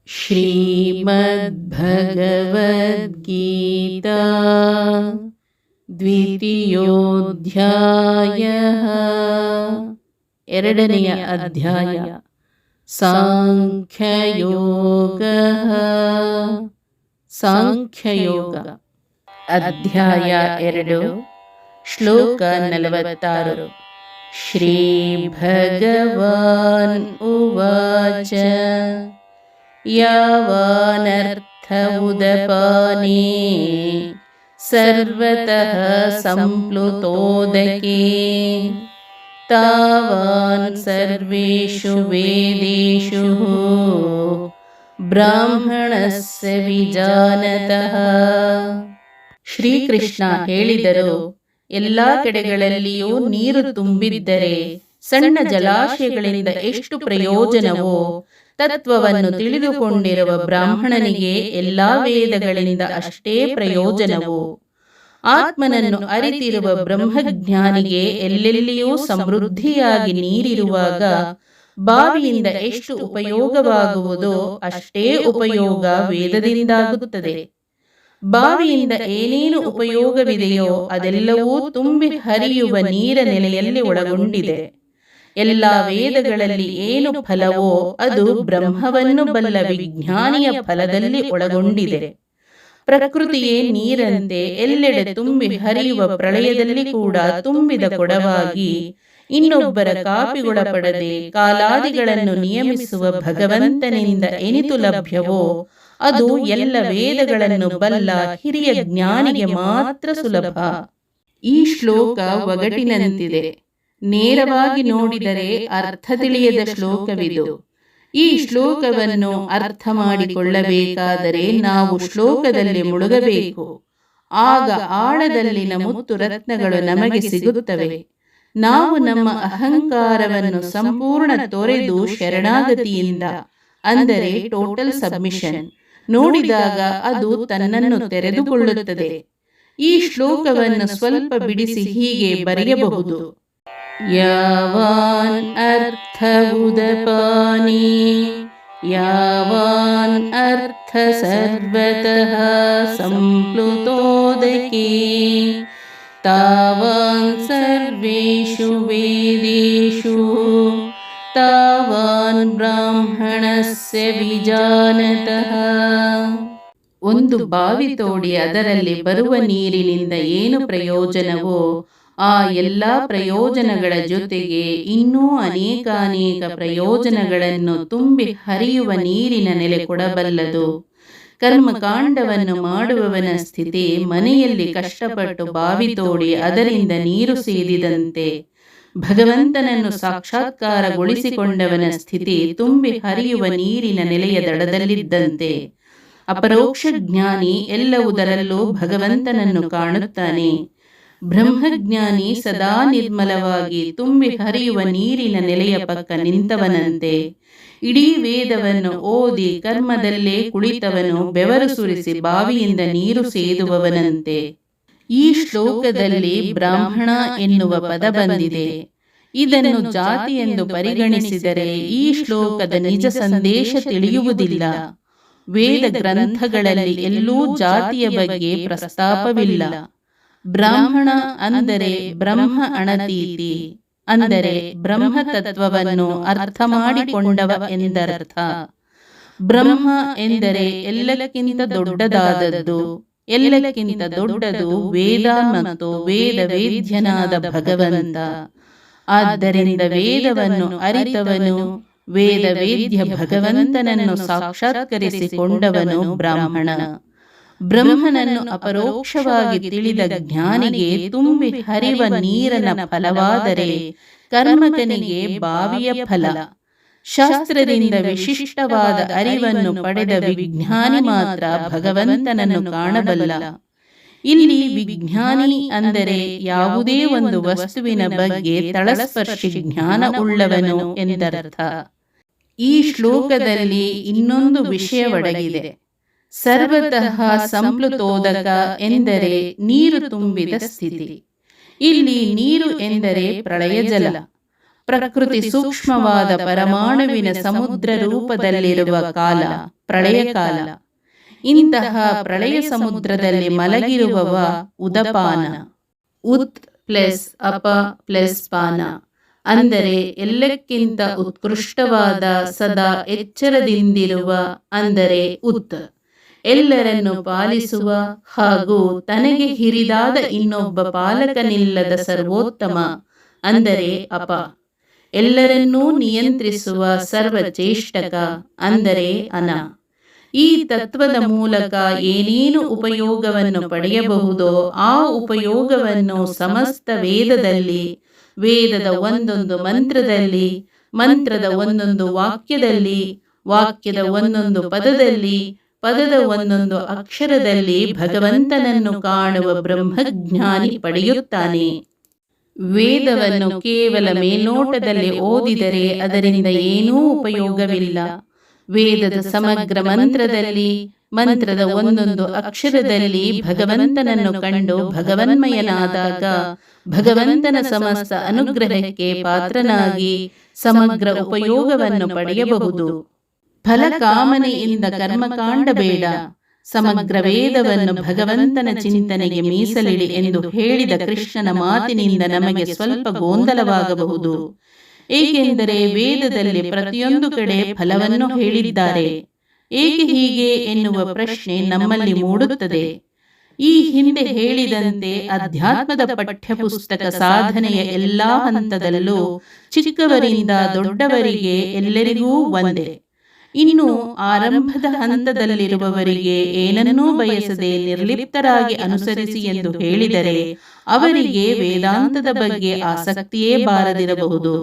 ಶ್ರೀಮದ್ಭಗವದ್ಗೀತಾ ದ್ವಿತೀಯೋಧ್ಯಾಯಃ ಎರಡನೆಯ ಅಧ್ಯಾಯ ಸಾಂಖ್ಯಯೋಗಃ ಸಾಂಖ್ಯಯೋಗ ಅಧ್ಯಾಯ 2 ಶ್ಲೋಕ 46 ಶ್ರೀ ಭಗವಾನ್ ಉವಾಚ ಯಾವಾನರ್ಥ ಉದಪಾನೇ ಸರ್ವತಃ ಸಂಪ್ಲುತೋದಕೇ ತಾವಾನ್ ಸರ್ವೇಷು ವೇದೇಷು ಬ್ರಾಹ್ಮಣಸ್ಯ ವಿಜಾನತಃ. ಶ್ರೀಕೃಷ್ಣ ಹೇಳಿದರು, ಎಲ್ಲ ಕಡೆಗಳಲ್ಲಿಯೂ ನೀರು ತುಂಬಿದ್ದರೆ ಸಣ್ಣ ಜಲಾಶಯಗಳಿಂದ ಎಷ್ಟು ಪ್ರಯೋಜನವೋ ತತ್ವವನ್ನು ತಿಳಿದುಕೊಂಡಿರುವ ಬ್ರಾಹ್ಮಣನಿಗೆ ಎಲ್ಲಾ ವೇದಗಳಿಂದ ಅಷ್ಟೇ ಪ್ರಯೋಜನವು. ಆತ್ಮನನ್ನು ಅರಿತಿರುವ ಬ್ರಹ್ಮಜ್ಞಾನಿಗೆ ಎಲ್ಲೆಲ್ಲಿಯೂ ಸಮೃದ್ಧಿಯಾಗಿ ನೀರಿರುವಾಗ ಬಾವಿಯಿಂದ ಎಷ್ಟು ಉಪಯೋಗವಾಗುವುದೋ ಅಷ್ಟೇ ಉಪಯೋಗ ವೇದದಿಂದಾಗುತ್ತದೆ. ಬಾವಿಯಿಂದ ಏನೇನು ಉಪಯೋಗವಿದೆಯೋ ಅದೆಲ್ಲವೂ ತುಂಬಿ ಹರಿಯುವ ನೀರ ನೆಲೆಯಲ್ಲಿ ಒಳಗೊಂಡಿದೆ. ಎಲ್ಲ ವೇದಗಳಲ್ಲಿ ಏನು ಫಲವೋ ಅದು ಬ್ರಹ್ಮವನ್ನು ಬಲ್ಲ ವಿಜ್ಞಾನಿಯ ಫಲದಲ್ಲಿ ಒಳಗೊಂಡಿದೆ. ಪ್ರಕೃತಿಯೇ ನೀರಂತೆ ಎಲ್ಲೆಡೆ ತುಂಬಿ ಹರಿಯುವ ಪ್ರಳಯದಲ್ಲಿ ಕೂಡ ತುಂಬಿದ ಕೊಡವಾಗಿ ಇನ್ನೊಬ್ಬರ ಕಾಪಿಗೊಳಪಡದೆ ಕಾಲಾದಿಗಳನ್ನು ನಿಯಮಿಸುವ ಭಗವಂತನಿಂದ ಎನಿತು ಲಭ್ಯವೋ ಅದು ಎಲ್ಲ ವೇದಗಳನ್ನು ಬಲ್ಲ ಹಿರಿಯ ಜ್ಞಾನಿಗೆ ಮಾತ್ರ ಸುಲಭ. ಈ ಶ್ಲೋಕ ಒಗಟಿನಂತಿದೆ. ನೇರವಾಗಿ ನೋಡಿದರೆ ಅರ್ಥ ತಿಳಿಯದ ಶ್ಲೋಕವಿದು. ಈ ಶ್ಲೋಕವನ್ನು ಅರ್ಥ ಮಾಡಿಕೊಳ್ಳಬೇಕಾದರೆ ನಾವು ಶ್ಲೋಕದಲ್ಲಿ ಮುಳುಗಬೇಕು. ಆಗ ಆಳದಲ್ಲಿನ ಮುತ್ತು ರತ್ನಗಳು ನಮಗೆ ಸಿಗುತ್ತವೆ. ನಾವು ನಮ್ಮ ಅಹಂಕಾರವನ್ನು ಸಂಪೂರ್ಣ ತೊರೆದು ಶರಣಾಗತಿಯಿಂದ, ಅಂದರೆ ಟೋಟಲ್ ಸಬ್ಮಿಷನ್, ನೋಡಿದಾಗ ಅದು ತನ್ನನ್ನು ತೆರೆದುಕೊಳ್ಳುತ್ತದೆ. ಈ ಶ್ಲೋಕವನ್ನು ಸ್ವಲ್ಪ ಬಿಡಿಸಿ ಹೀಗೆ ಬರೆಯಬಹುದು. ಯಾವಾನ್ ಅರ್ಥ ಉದಪಾನೇ ಯಾವಾನ್ ಅರ್ಥ ಸರ್ವತಃ ಸಂಪ್ಲುತೋದಕೇ ತಾವಾನ್ ಸರ್ವೇಷು ವೇದೇಷು ತಾವಾನ್ ಬ್ರಾಹ್ಮಣಸ್ಯ ವಿಜಾನತಃ. ಒಂದು ಬಾವಿ ತೋಡಿ ಅದರಲ್ಲಿ ಬರುವ ನೀರಿನಿಂದ ಏನು ಪ್ರಯೋಜನವೋ ಆ ಎಲ್ಲ ಪ್ರಯೋಜನಗಳ ಜೊತೆಗೆ ಇನ್ನೂ ಅನೇಕಾನೇಕ ಪ್ರಯೋಜನಗಳನ್ನು ತುಂಬಿ ಹರಿಯುವ ನೀರಿನ ನೆಲೆ ಕೊಡಬಲ್ಲದು. ಕರ್ಮಕಾಂಡವನ್ನು ಮಾಡುವವನ ಸ್ಥಿತಿ ಮನೆಯಲ್ಲಿ ಕಷ್ಟಪಟ್ಟು ಬಾವಿ ತೋಡಿ ಅದರಿಂದ ನೀರು ಸೇದಿದಂತೆ, ಭಗವಂತನನ್ನು ಸಾಕ್ಷಾತ್ಕಾರಗೊಳಿಸಿಕೊಂಡವನ ಸ್ಥಿತಿ ತುಂಬಿ ಹರಿಯುವ ನೀರಿನ ನೆಲೆಯ ದಡದಲ್ಲಿದ್ದಂತೆ. ಅಪರೋಕ್ಷ ಜ್ಞಾನಿ ಎಲ್ಲವುದರಲ್ಲೂ ಭಗವಂತನನ್ನು ಕಾಣುತ್ತಾನೆ. ಬ್ರಹ್ಮಜ್ಞಾನಿ ಸದಾ ನಿರ್ಮಲವಾಗಿ ತುಂಬಿ ಹರಿಯುವ ನೀರಿನ ನೆಲೆಯ ಪಕ್ಕ ನಿಂತವನಂತೆ. ಇಡೀ ವೇದವನ್ನು ಓದಿ ಕರ್ಮದಲ್ಲೇ ಕುಳಿತವನು ಬೆವರು ಸುರಿಸಿ ಬಾವಿಯಿಂದ ನೀರು ಸೇದುವವನಂತೆ. ಈ ಶ್ಲೋಕದಲ್ಲಿ ಬ್ರಾಹ್ಮಣ ಎನ್ನುವ ಪದ ಬಂದಿದೆ. ಇದನ್ನು ಜಾತಿ ಎಂದು ಪರಿಗಣಿಸಿದರೆ ಈ ಶ್ಲೋಕದ ನಿಜ ಸಂದೇಶ ತಿಳಿಯುವುದಿಲ್ಲ. ವೇದ ಗ್ರಂಥಗಳಲ್ಲಿ ಎಲ್ಲೂ ಜಾತಿಯ ಬಗ್ಗೆ ಪ್ರಸ್ತಾಪವಿಲ್ಲ. ಬ್ರಾಹ್ಮಣ ಅಂದರೆ ಬ್ರಹ್ಮ ಅಣತೀತಿ, ಅಂದರೆ ಬ್ರಹ್ಮ ತತ್ವವನ್ನು ಅರ್ಥ ಮಾಡಿಕೊಂಡವ ಎಂದರ್ಥ. ಬ್ರಹ್ಮ ಎಂದರೆ ಎಲ್ಲಕ್ಕಿಂತ ದೊಡ್ಡದಾದದ್ದು. ಎಲ್ಲಕ್ಕಿಂತ ದೊಡ್ಡದು ವೇದ ಮತ್ತು ವೇದ ವೇದ್ಯನಾದ ಭಗವಂತ. ಆದ್ದರಿಂದ ವೇದವನ್ನು ಅರಿತವನು, ವೇದ ವೇದ್ಯ ಭಗವಂತನನ್ನು ಸಾಕ್ಷಾತ್ಕರಿಸಿಕೊಂಡವನು ಬ್ರಾಹ್ಮಣ. ಬ್ರಹ್ಮನನ್ನು ಅಪರೋಕ್ಷವಾಗಿ ತಿಳಿದ ಜ್ಞಾನಿಗೆ ತುಂಬಿ ಹರಿವ ನೀರನ ಫಲವಾದರೆ ಕರ್ಮಕನಿಗೆ ಬಾವಿಯ ಫಲ. ಶಾಸ್ತ್ರದಿಂದ ವಿಶಿಷ್ಟವಾದ ಅರಿವನ್ನು ಪಡೆದ ವಿಜ್ಞಾನಿ ಮಾತ್ರ ಭಗವಂತನನ್ನು ಕಾಣಬಲ್ಲ. ಇಲ್ಲಿ ವಿಜ್ಞಾನಿ ಅಂದರೆ ಯಾವುದೇ ಒಂದು ವಸ್ತುವಿನ ಬಗ್ಗೆ ತಳಸ್ಪರ್ಶಿ ಜ್ಞಾನ ಉಳ್ಳವನು ಎಂದರ್ಥ. ಈ ಶ್ಲೋಕದಲ್ಲಿ ಇನ್ನೊಂದು ವಿಷಯವಡಗಿದೆ. ಸರ್ವತಃ ಸಂಪ್ಲುತೋದಕ ಎಂದರೆ ನೀರು ತುಂಬಿದ ಸ್ಥಿತಿ. ಇಲ್ಲಿ ನೀರು ಎಂದರೆ ಪ್ರಳಯ ಜಲ, ಪ್ರಕೃತಿ ಸೂಕ್ಷ್ಮವಾದ ಪರಮಾಣುವಿನ ಸಮುದ್ರ ರೂಪದಲ್ಲಿರುವ ಕಾಲ ಪ್ರಳಯ ಕಾಲ. ಇಂತಹ ಪ್ರಳಯ ಸಮುದ್ರದಲ್ಲಿ ಮಲಗಿರುವವ ಉದಪಾನ. ಉತ್ ಪ್ಲಸ್ ಅಪ ಪ್ಲಸ್ ಪಾನ ಅಂದರೆ ಎಲ್ಲಕ್ಕಿಂತ ಉತ್ಕೃಷ್ಟವಾದ, ಸದಾ ಎಚ್ಚರದಿಂದಿರುವ ಅಂದರೆ ಉತ್. ಎಲ್ಲರನ್ನು ಪಾಲಿಸುವ ಹಾಗೂ ತನಗೆ ಹಿರಿದಾದ ಇನ್ನೊಬ್ಬ ಪಾಲಕನಿಲ್ಲದ ಸರ್ವೋತ್ತಮ ಅಂದರೆ ಅಪ. ಎಲ್ಲರನ್ನೂ ನಿಯಂತ್ರಿಸುವ ಸರ್ವಚೇಷ್ಟಕ ಅಂದರೆ ಅನ. ಈ ತತ್ವದ ಮೂಲಕ ಏನೇನು ಉಪಯೋಗವನ್ನು ಪಡೆಯಬಹುದೋ ಆ ಉಪಯೋಗವನ್ನು ಸಮಸ್ತ ವೇದದಲ್ಲಿ, ವೇದದ ಒಂದೊಂದು ಮಂತ್ರದಲ್ಲಿ, ಮಂತ್ರದ ಒಂದೊಂದು ವಾಕ್ಯದಲ್ಲಿ, ವಾಕ್ಯದ ಒಂದೊಂದು ಪದದಲ್ಲಿ, ಪದದ ಒಂದೊಂದು ಅಕ್ಷರದಲ್ಲಿ ಭಗವಂತನನ್ನು ಕಾಣುವ ಬ್ರಹ್ಮಜ್ಞಾನಿ ಪಡೆಯುತ್ತಾನೆ. ವೇದವನ್ನು ಕೇವಲ ಮೇಲ್ನೋಟದಲ್ಲಿ ಓದಿದರೆ ಅದರಿಂದ ಏನೂ ಉಪಯೋಗವಿಲ್ಲ. ವೇದದ ಸಮಗ್ರ ಮಂತ್ರದಲ್ಲಿ, ಮಂತ್ರದ ಒಂದೊಂದು ಅಕ್ಷರದಲ್ಲಿ ಭಗವಂತನನ್ನು ಕಂಡು ಭಗವನ್ಮಯನಾದಾಗ ಭಗವಂತನ ಸಮಸ್ತ ಅನುಗ್ರಹಕ್ಕೆ ಪಾತ್ರನಾಗಿ ಸಮಗ್ರ ಉಪಯೋಗವನ್ನು ಪಡೆಯಬಹುದು. ಫಲಕಾಮನೆಯಿಂದ ಕರ್ಮಕಾಂಡ ಬೇಡ, ಸಮಗ್ರ ವೇದವನ್ನು ಭಗವಂತನ ಚಿಂತನೆಗೆ ಮೀಸಲಿಡಿ ಎಂದು ಹೇಳಿದ ಕೃಷ್ಣನ ಮಾತಿನಿಂದ ನಮಗೆ ಸ್ವಲ್ಪ ಗೊಂದಲವಾಗಬಹುದು. ಏಕೆಂದರೆ ವೇದದಲ್ಲಿ ಪ್ರತಿಯೊಂದು ಕಡೆ ಫಲವನ್ನು ಹೇಳಿದ್ದಾರೆ. ಏಕೆ ಹೀಗೆ ಎನ್ನುವ ಪ್ರಶ್ನೆ ನಮ್ಮಲ್ಲಿ ಮೂಡುತ್ತದೆ. ಈ ಹಿಂದೆ ಹೇಳಿದಂತೆ ಅಧ್ಯಾತ್ಮದ ಪಠ್ಯಪುಸ್ತಕ ಸಾಧನೆಯ ಎಲ್ಲಾ ಹಂತದಲ್ಲೂ ಚಿಕ್ಕವರಿಂದ ದೊಡ್ಡವರಿಗೆ ಎಲ್ಲರಿಗೂ ಒಂದೇ. ಇನ್ನು ಆರಂಭದ ಹಂತದಲ್ಲಿರುವವರಿಗೆ ಏನನ್ನೂ ಬಯಸದೆ ನಿರ್ಲಿಪ್ತರಾಗಿ ಅನುಸರಿಸಿ ಎಂದು ಹೇಳಿದರೆ ಅವರಿಗೆ ವೇದಾಂತದ ಬಗ್ಗೆ ಆಸಕ್ತಿಯೇ ಬಾರದಿರಬಹುದು.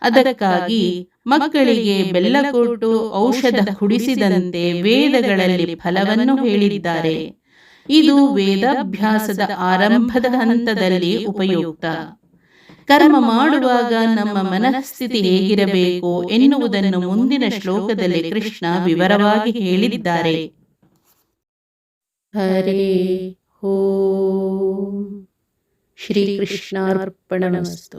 ಅದಕ್ಕಾಗಿ ಮಕ್ಕಳಿಗೆ ಬೆಲ್ಲ ಕೊಟ್ಟು ಔಷಧ ಕುಡಿಸಿದಂತೆ ವೇದಗಳಲ್ಲಿ ಫಲವನ್ನು ಹೇಳಿದ್ದಾರೆ. ಇದು ವೇದಾಭ್ಯಾಸದ ಆರಂಭದ ಹಂತದಲ್ಲಿ ಉಪಯುಕ್ತ. ಕರ್ಮ ಮಾಡುವಾಗ ನಮ್ಮ ಮನಸ್ಥಿತಿ ಹೇಗಿರಬೇಕು ಎನ್ನುವುದನ್ನು ಮುಂದಿನ ಶ್ಲೋಕದಲ್ಲಿ ಕೃಷ್ಣ ವಿವರವಾಗಿ ಹೇಳಿದ್ದಾರೆ. ಹರೇ ಓಂ. ಶ್ರೀಕೃಷ್ಣಾರ್ಪಣಮಸ್ತು.